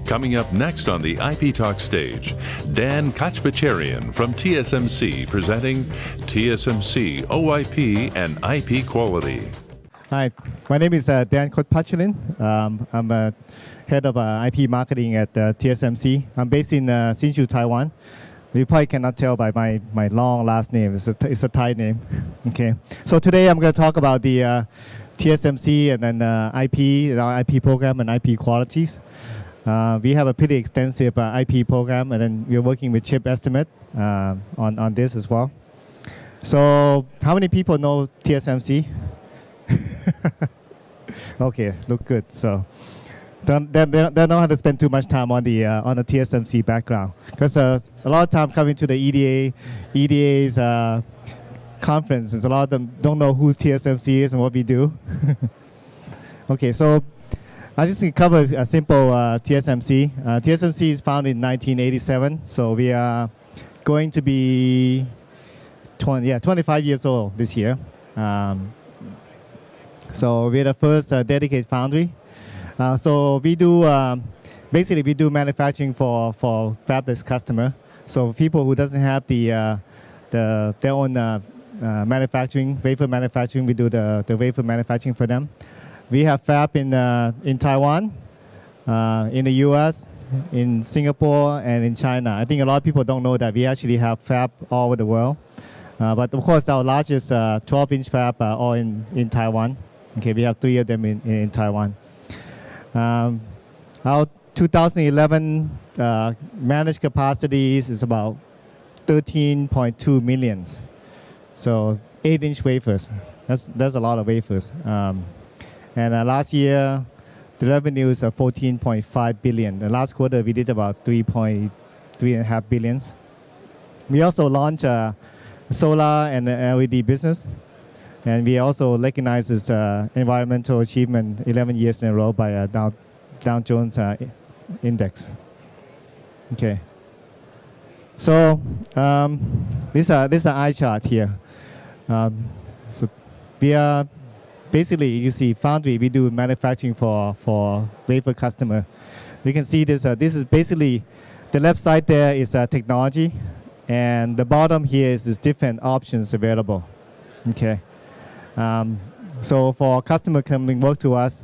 Coming up next on the IP Talk stage, Dan Kochpatcharin from TSMC presenting TSMC OIP and IP Quality. Hi, my name is Dan Kochpatcharin. I'm head of IP marketing at TSMC. I'm based in Hsinchu, Taiwan. You probably cannot tell by my long last name. It's a Thai name. Okay. So today I'm going to talk about the TSMC and then IP, our IP program and IP qualities. We have a pretty extensive IP program, and then we're working with ChipEstimate on this as well. So how many people know TSMC? Okay, look good. So they don't have to spend too much time on the TSMC background, because a lot of time coming to the EDA's conferences, a lot of them don't know who TSMC is and what we do. Okay, so I just cover a simple TSMC. TSMC is founded in 1987, so we are going to be 25 years old this year. So we're the first dedicated foundry. So we do basically we do manufacturing for fabless customer. So people who doesn't have their own manufacturing, wafer manufacturing, we do the wafer manufacturing for them. We have fab in Taiwan, in the U.S., in Singapore, and in China. I think a lot of people don't know that we actually have fab all over the world. But of course, our largest 12-inch fab are all in Taiwan. Okay, we have 3 of them in Taiwan. Our 2011 managed capacities is about 13.2 million. So 8-inch wafers. That's a lot of wafers. And last year, the revenue is 14.5 billion. The last quarter, we did about 3.5 billion. We also launched solar and LED business. And we also recognized this environmental achievement 11 years in a row by Dow Jones Index. Okay. So this is an eye chart here. So we are basically, you see, foundry, we do manufacturing for wafer customer. You can see this. This is basically, the left side there is technology, and the bottom here is different options available. Okay. So for customer coming work to us,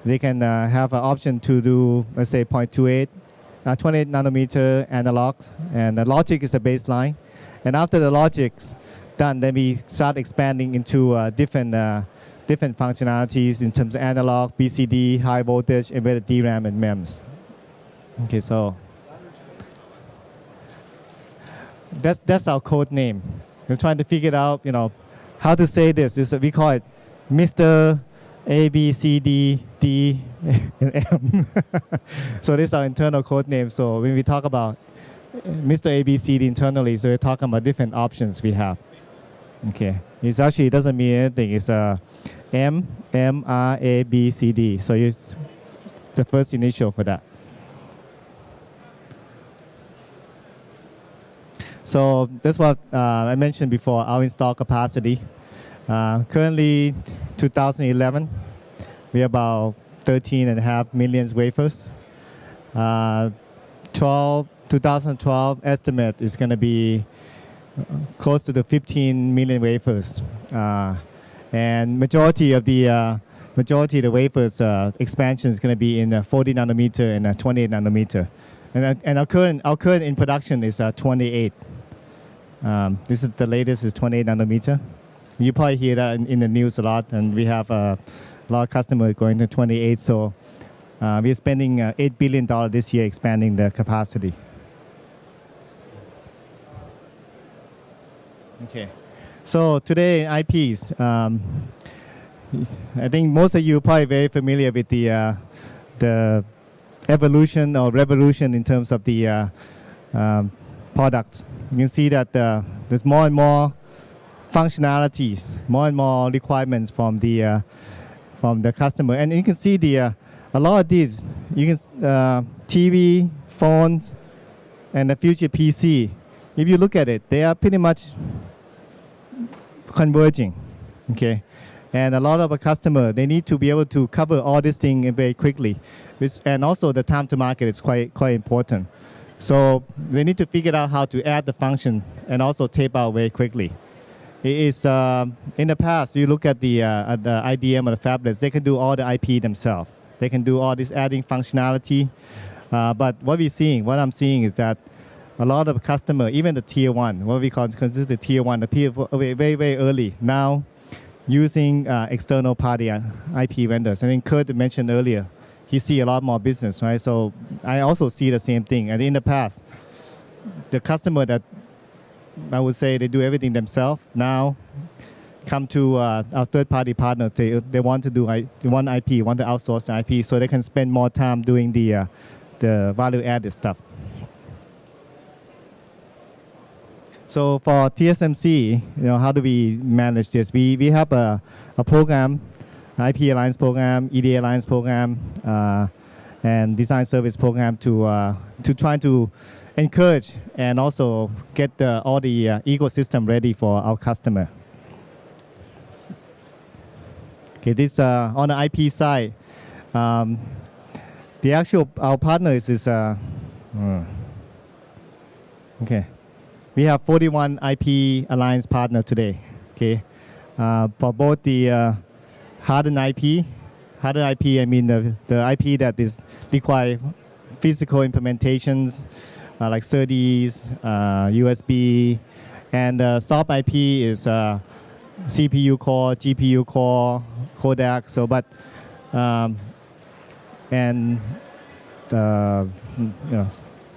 they can have an option to do, let's say, 0.28, 28 nanometer analogs, and the logic is the baseline. And after the logic's done, then we start expanding into different functionalities in terms of analog, BCD, high voltage, embedded DRAM, and MEMS. Okay, so that's our code name. We're trying to figure out, how to say this. We call it Mr. A, B, C, D, D, and M. So this is our internal code name. So when we talk about Mr. A, B, C, D internally, so we're talking about different options we have. Okay, it actually doesn't mean anything. It's M, R, A, B, C, D. So it's the first initial for that. So that's what I mentioned before, our install capacity. Currently, 2011, we have about 13.5 million wafers. 2012 estimate is going to be close to the 15 million wafers. And majority of the wafers expansion is going to be in 40 nanometer and 28 nanometer. And our current in production is 28. This is the latest is 28 nanometer. You probably hear that in the news a lot, and we have a lot of customers going to 28. So we're spending $8 billion this year expanding the capacity. Okay. So today in IPs, I think most of you are probably very familiar with the evolution or revolution in terms of the product. You can see that there's more and more functionalities, more and more requirements from the customer, and you can see a lot of these. You can TV, phones, and the future PC. If you look at it, they are pretty much converging. Okay, and a lot of a customer, they need to be able to cover all these things very quickly. and also the time to market is quite important. So they need to figure out how to add the function and also tape out very quickly. It is in the past, you look at the IDM or the fabless, they can do all the IP themselves. They can do all this adding functionality. But what I'm seeing is that a lot of customers, even the tier one, what we consider the tier one, the people very, very early now using external party IP vendors. I think Kurt mentioned earlier, he see a lot more business, right? So I also see the same thing. And in the past, the customer that I would say they do everything themselves now come to our third-party partner. They want to do one IP, want to outsource the IP, so they can spend more time doing the value-added stuff. So for TSMC, how do we manage this? We have a program, IP Alliance program, EDA Alliance program, and design service program to try to encourage and also get all the ecosystem ready for our customer. Okay, this on the IP side, our partner is okay. We have 41 IP Alliance partners today. Okay, for both the hardened IP, I mean the IP that is require physical implementations like SerDes, USB, and soft IP is CPU core, GPU core, codec. So, but and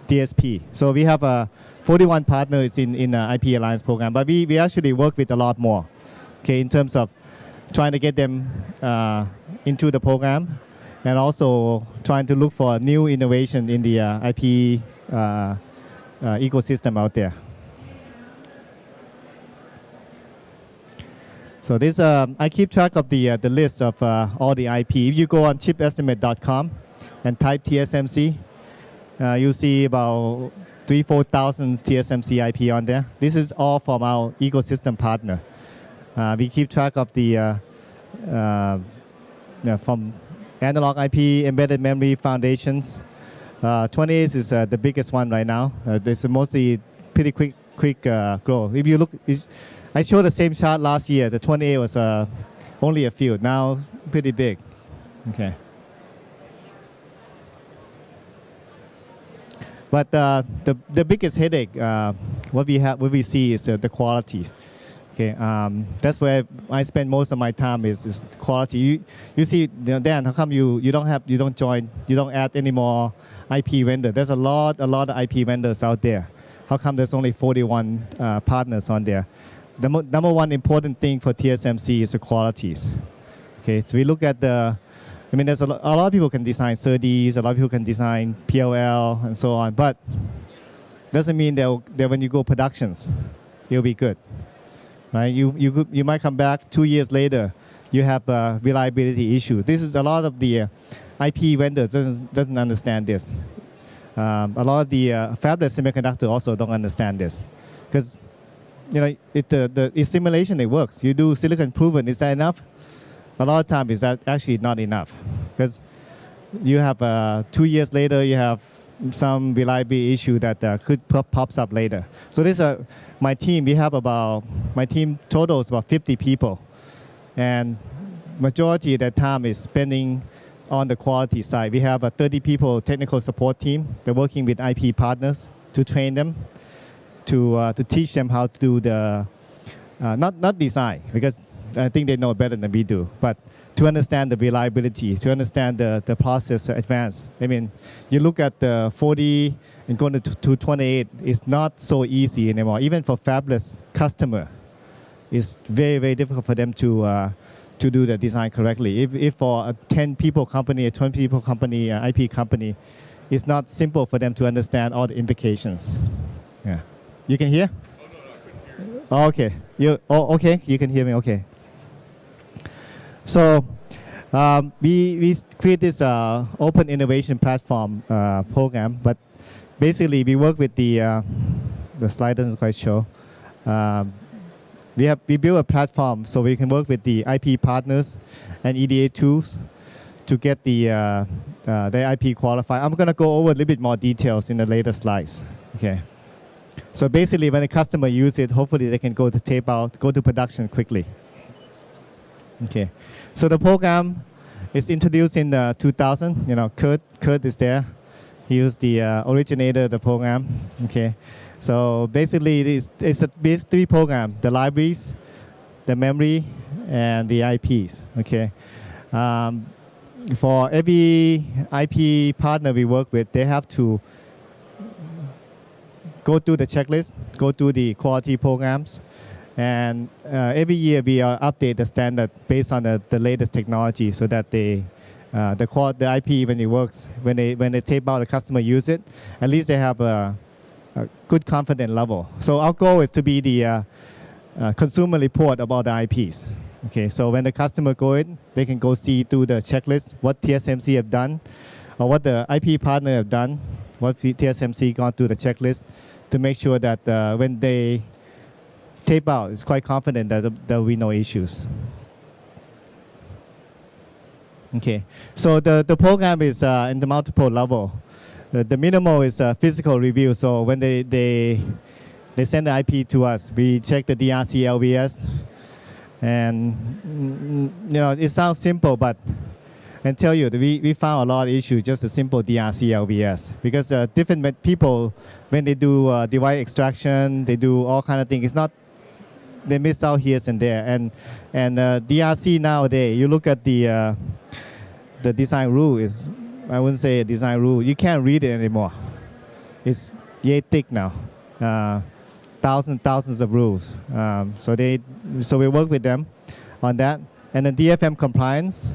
DSP. So we have 41 partners in IP Alliance program, but we actually work with a lot more. Okay, in terms of trying to get them into the program, and also trying to look for new innovation in the IP ecosystem out there. So this I keep track of the list of all the IP. If you go on ChipEstimate.com and type TSMC, you see about 3,000-4,000 TSMC IP on there. This is all from our ecosystem partner. We keep track of the from analog IP, embedded memory foundations. 28 is the biggest one right now. There's mostly pretty quick growth. If you look, I showed the same chart last year. The 28 was only a few. Now pretty big. Okay. But the biggest headache, what we see is the quality. Okay, that's where I spend most of my time is quality. You see, Dan, how come you don't add any more IP vendor? There's a lot of IP vendors out there. How come there's only 41 partners on there? The number one important thing for TSMC is the qualities. Okay, so we look at there's a lot of people can design SerDes, a lot of people can design PLL and so on, but doesn't mean that when you go productions, it'll be good. Right? You might come back 2 years later, you have a reliability issue. This is a lot of the IP vendors doesn't understand this. A lot of the fabless semiconductor also don't understand this, because the simulation, it works. You do silicon proven, is that enough? A lot of times, is that actually not enough, because you have 2 years later, you have some reliability issue that could pops up later. So this my team. My team total is about 50 people, and majority of that time is spending on the quality side. We have a 30 people technical support team. They're working with IP partners to train them, to teach them how to do the not design, because I think they know better than we do, but to understand the reliability, to understand the process advance. I mean, you look at the 40 and going to 28, it's not so easy anymore. Even for fabless customer, it's very, very difficult for them to do the design correctly. If for a 10 people company, a 20 people company, IP company, it's not simple for them to understand all the implications. Yeah. You can hear? Oh, okay. Okay. You can hear me. Okay. So we create this open innovation platform program, but basically we work with the slide doesn't quite show. We build a platform so we can work with the IP partners and EDA tools to get the their IP qualified. I'm going to go over a little bit more details in the later slides. Okay. So basically, when a customer uses it, hopefully they can go to tape out, go to production quickly. Okay. So the program is introduced in 2000. Kurt is there. He was the originator of the program. Okay. So basically, it's a basic three program: the libraries, the memory, and the IPs. Okay. For every IP partner we work with, they have to go through the checklist, go through the quality programs, and every year we update the standard based on the latest technology, so that the IP when it works, when they tape out, the customer use it, at least they have a good confidence level. So our goal is to be the consumer report about the IPs. Okay, so when the customer go in, they can go see through the checklist what TSMC have done, or what the IP partner have done, what TSMC gone through the checklist, to make sure that when they tape out, it's quite confident that there will be no issues. Okay, so the program is in the multiple level. The minimal is physical review. So when they send the IP to us, we check the DRC LVS. And it sounds simple, but I tell you, we found a lot of issues just a simple DRC LVS, because different people, when they do device extraction, they do all kind of things. It's not, they miss out here and there. And DRC nowadays, you look at the design rule is, I wouldn't say a design rule. You can't read it anymore. It's yay thick now. Thousands of rules. So we work with them on that. And then DFM compliance,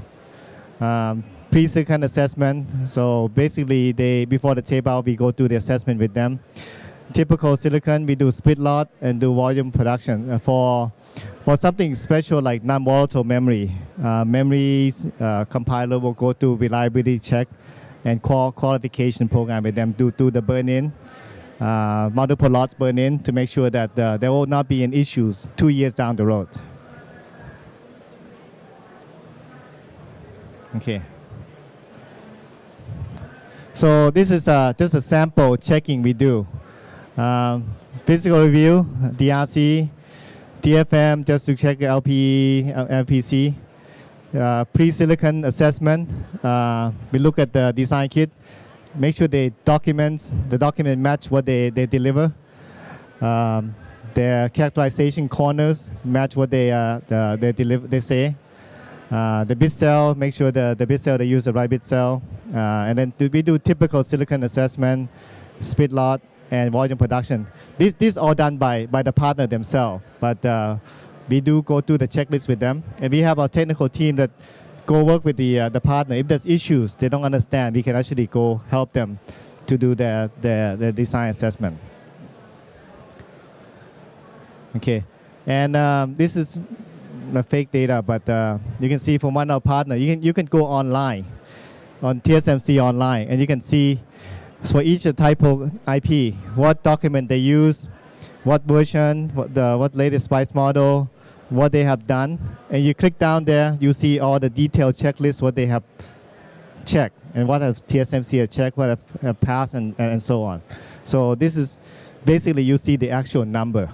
pre-silicon assessment. So basically, before the tape out, we go through the assessment with them. Typical silicon, we do split lot and do volume production. For something special like non-volatile memory, memories compiler will go through reliability check and qualification program with them, do the burn-in. Multiple lots burn in to make sure that there will not be any issues 2 years down the road. Okay. So this is just a sample checking we do. Physical review, DRC, DFM, just to check the LPC. Pre-silicon assessment, we look at the design kit. Make sure the document match what they deliver. Their characterization corners match what they deliver. They say. The bit cell, make sure the bit cell they use the right bit cell. And then we do typical silicon assessment, split lot, and volume production. This all done by the partner themselves. But we do go through the checklist with them, and we have our technical team that go work with the partner. If there's issues they don't understand, we can actually go help them to do their design assessment. Okay, and this is fake data, but you can see from one of our partner, you can go online on TSMC online, and you can see for each type of IP what document they use, what version, what latest spice model, what they have done, and you click down there, you see all the detailed checklists, what they have checked, and what have TSMC have checked, what have passed, and so on. So this is basically you see the actual number,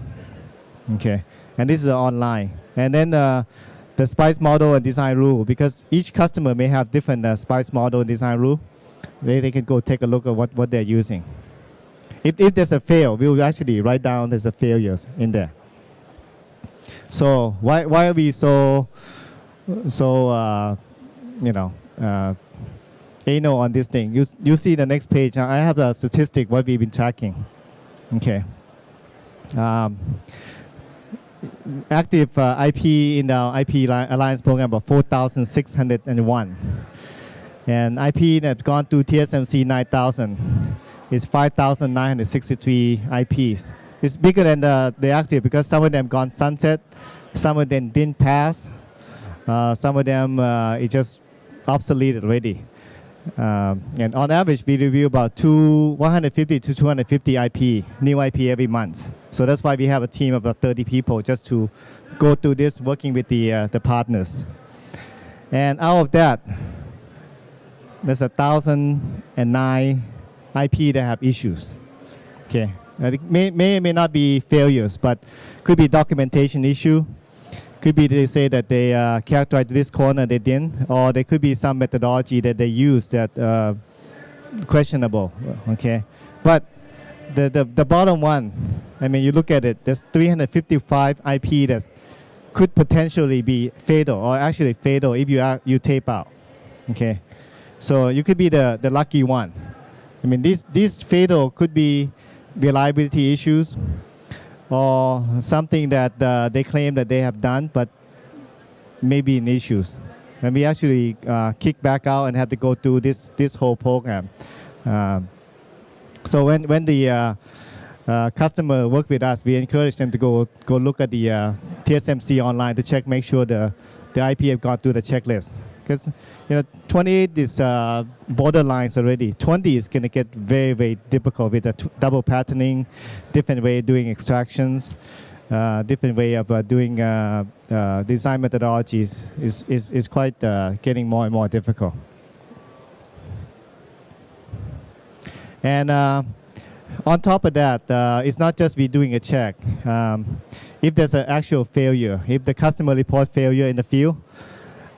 okay? And this is online. And then the spice model and design rule, because each customer may have different spice model and design rule, they can go take a look at what they're using. If there's a fail, we will actually write down there's a failures in there. So why are we so anal on this thing? You see the next page. I have a statistic what we've been tracking. Okay. Active IP in our IP Alliance program about 4,601, and IP that gone to TSMC 9,000 is 5,963 IPs. It's bigger than the active because some of them gone sunset, some of them didn't pass, some of them it just obsolete already. And on average, we review about 150 to 250 IP, new IP every month. So that's why we have a team of about 30 people just to go through this, working with the partners. And out of that, there's 1,009 IP that have issues. Okay, it may not be failures, but could be documentation issue. Could be they say that they characterized this corner they didn't, or there could be some methodology that they use that questionable. Okay, but the bottom one, I mean, you look at it. There's 355 IP that could potentially be fatal, or actually fatal if you tape out. Okay, so you could be the lucky one. I mean, these fatal could be reliability issues, or something that they claim that they have done, but maybe in issues. And we actually kick back out and have to go through this whole program. So when the customer work with us, we encourage them to go look at the TSMC online to make sure the IP have gone through the checklist. Because 28 is borderlines already. 20 is going to get very, very difficult with the double patterning, different way of doing extractions, different way of doing design methodologies is quite getting more and more difficult. And on top of that, it's not just we doing a check. If there's an actual failure, if the customer report failure in the field,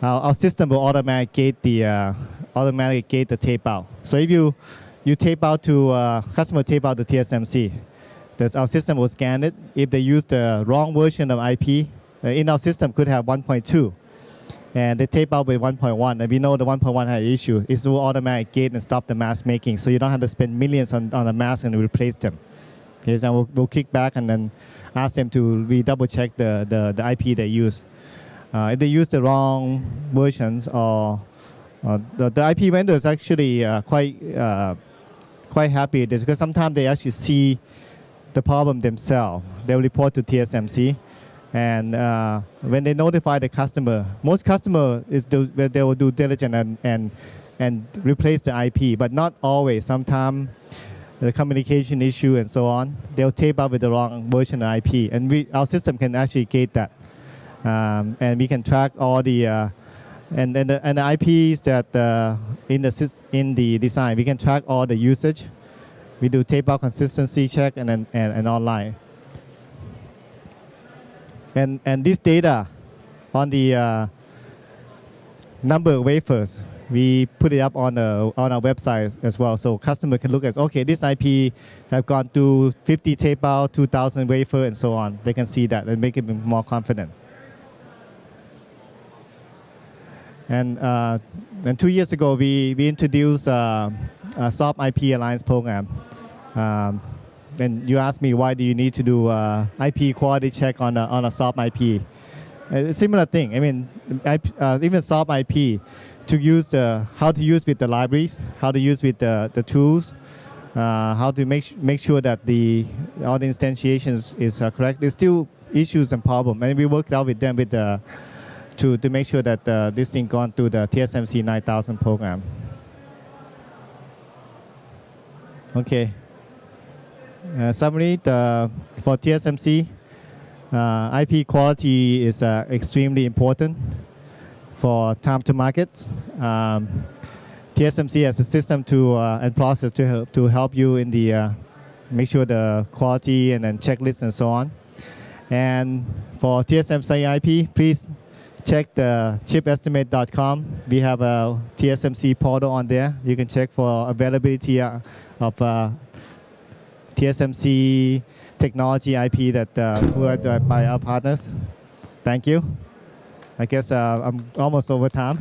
our system will automatically gate the tape out. So if you tape out to customer tape out to TSMC, our system will scan it. If they use the wrong version of IP, in our system could have 1.2, and they tape out with 1.1, and we know the 1.1 had an issue. It will automatically gate and stop the mask making, so you don't have to spend millions on a mask and replace them. Okay, so we'll kick back and then ask them to double check the IP they use. If they use the wrong versions, or the IP vendor is actually quite happy with this, because sometimes they actually see the problem themselves. They'll report to TSMC, and when they notify the customer, most customer they will do diligent and replace the IP, but not always. Sometimes the communication issue and so on, they'll tape out with the wrong version of IP, and our system can actually gate that. And we can track all the and the IPs that in the design. We can track all the usage. We do tape out consistency check and online. And this data on the number of wafers, we put it up on our website as well, so customer can look at, okay, this IP have gone through 50 tape out, 2,000 wafer, and so on. They can see that and make it more confident. And 2 years ago, we introduced a Soft IP Alliance program. And you asked me, why do you need to do IP quality check on a soft IP? Similar thing. I mean, even soft IP, to use how to use with the libraries, how to use with the tools, how to make sure that all the instantiations is correct. There's still issues and problems, and we worked out with them to make sure that this thing gone through the TSMC 9000 program. Okay. Summary, for TSMC, IP quality is extremely important for time to market. TSMC has a system and process to help you in the make sure the quality and then checklists and so on. And for TSMC IP, please check the ChipEstimate.com. We have a TSMC portal on there. You can check for availability of TSMC technology IP that provided by our partners. Thank you. I guess I'm almost over time.